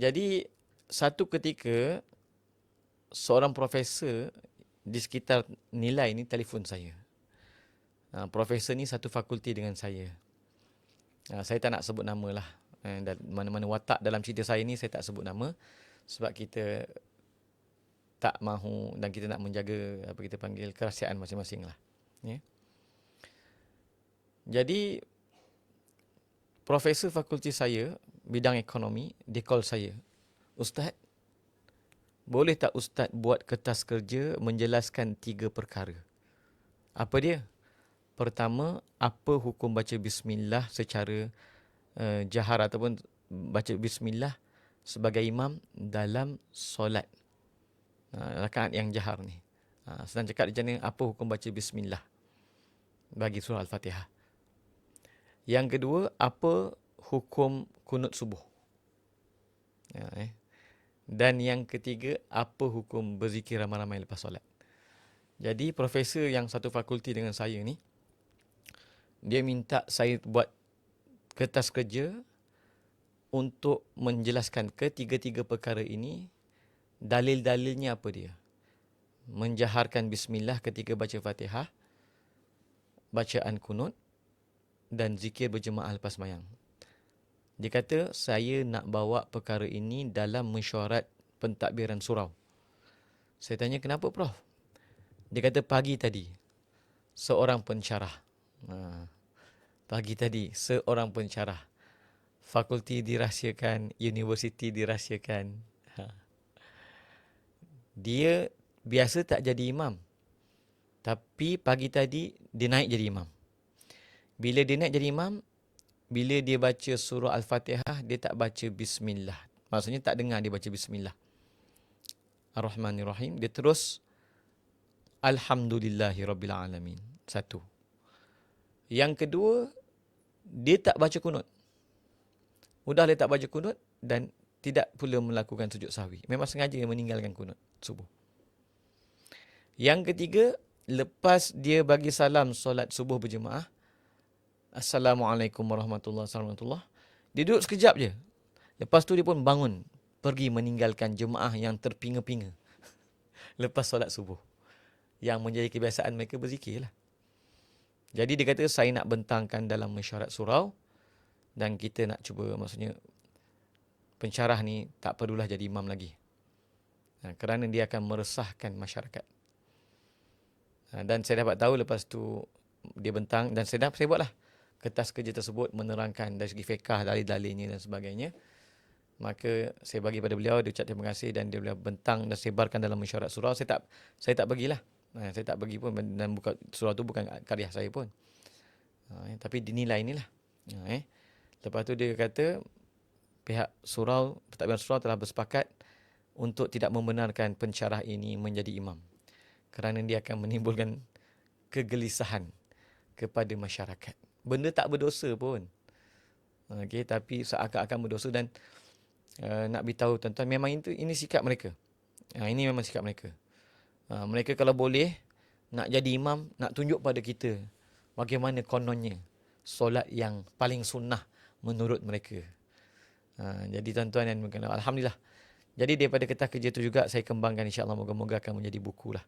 Jadi satu ketika seorang profesor di sekitar nilai ni telefon saya. Profesor ni satu fakulti dengan saya. Saya tak nak sebut nama lah. Dan mana-mana watak dalam cerita saya ni saya tak sebut nama. Sebab kita tak mahu dan kita nak menjaga apa kita panggil kerahsiaan masing-masing lah. Ya. Jadi profesor fakulti saya bidang ekonomi dia call saya. Ustaz, boleh tak Ustaz buat kertas kerja menjelaskan 3 perkara? Apa dia? Pertama, apa hukum baca bismillah secara jahar ataupun baca bismillah sebagai imam dalam solat. Rakaat yang jahar ni. Senang cakap macam ni, apa hukum baca bismillah bagi surah Al-Fatihah. Yang kedua, apa hukum kunut subuh. Dan yang ketiga, apa hukum berzikir ramai-ramai lepas solat. Jadi profesor yang satu fakulti dengan saya ni, dia minta saya buat kertas kerja untuk menjelaskan ketiga-tiga perkara ini. Dalil-dalilnya apa dia? Menjaharkan bismillah ketika baca Fatihah, bacaan kunut dan zikir berjemaah lepas sembahyang. Dia kata saya nak bawa perkara ini dalam mesyuarat pentadbiran surau. Saya tanya kenapa Prof? Dia kata pagi tadi seorang pensyarah. Pagi tadi seorang pensyarah. Fakulti dirahsiakan, universiti dirahsiakan. Dia biasa tak jadi imam. Tapi pagi tadi dia naik jadi imam. Bila dia naik jadi imam, bila dia baca surah Al-Fatihah, dia tak baca bismillah. Maksudnya tak dengar dia baca bismillah. Ar-Rahmanir-Rahim. Dia terus Alhamdulillahirrabbilalamin. Satu. Yang kedua, dia tak baca kunut. Mudah dia tak baca kunut dan tidak pula melakukan sujud sahwi. Memang sengaja meninggalkan kunut subuh. Yang ketiga, lepas dia bagi salam solat subuh berjemaah, Assalamualaikum warahmatullahi wabarakatuh. Dia duduk sekejap je. Lepas tu dia pun bangun, pergi meninggalkan jemaah yang terpinga-pinga lepas solat subuh. Yang menjadi kebiasaan mereka berzikir lah. Jadi dia kata saya nak bentangkan dalam mesyuarat surau dan kita nak cuba, maksudnya pensyarah ni tak perlulah jadi imam lagi. Kerana dia akan meresahkan masyarakat. Dan saya dapat tahu lepas tu dia bentang dan saya buatlah kertas kerja tersebut menerangkan dari segi fiqah, dalil-dalilnya dan sebagainya. Maka saya bagi pada beliau, dia ucap terima kasih dan dia boleh bentang dan sebarkan dalam mesyuarat surau. Saya tak bagilah. Saya tak bagi pun dan bukan surau tu bukan karya saya pun. Tapi dinilai inilah. Lepas tu dia kata pihak surau, pentadbiran surau telah bersepakat untuk tidak membenarkan pensyarah ini menjadi imam. Kerana dia akan menimbulkan kegelisahan kepada masyarakat. Benda tak berdosa pun. Okey, tapi seakan-akan berdosa dan nak beritahu tuan-tuan, memang ini sikap mereka. Ini memang sikap mereka. Mereka kalau boleh nak jadi imam, nak tunjuk pada kita bagaimana kononnya solat yang paling sunnah menurut mereka. Jadi tuan-tuan dan alhamdulillah. Jadi daripada kertas kerja itu juga saya kembangkan, insya-Allah moga-moga akan menjadi buku lah.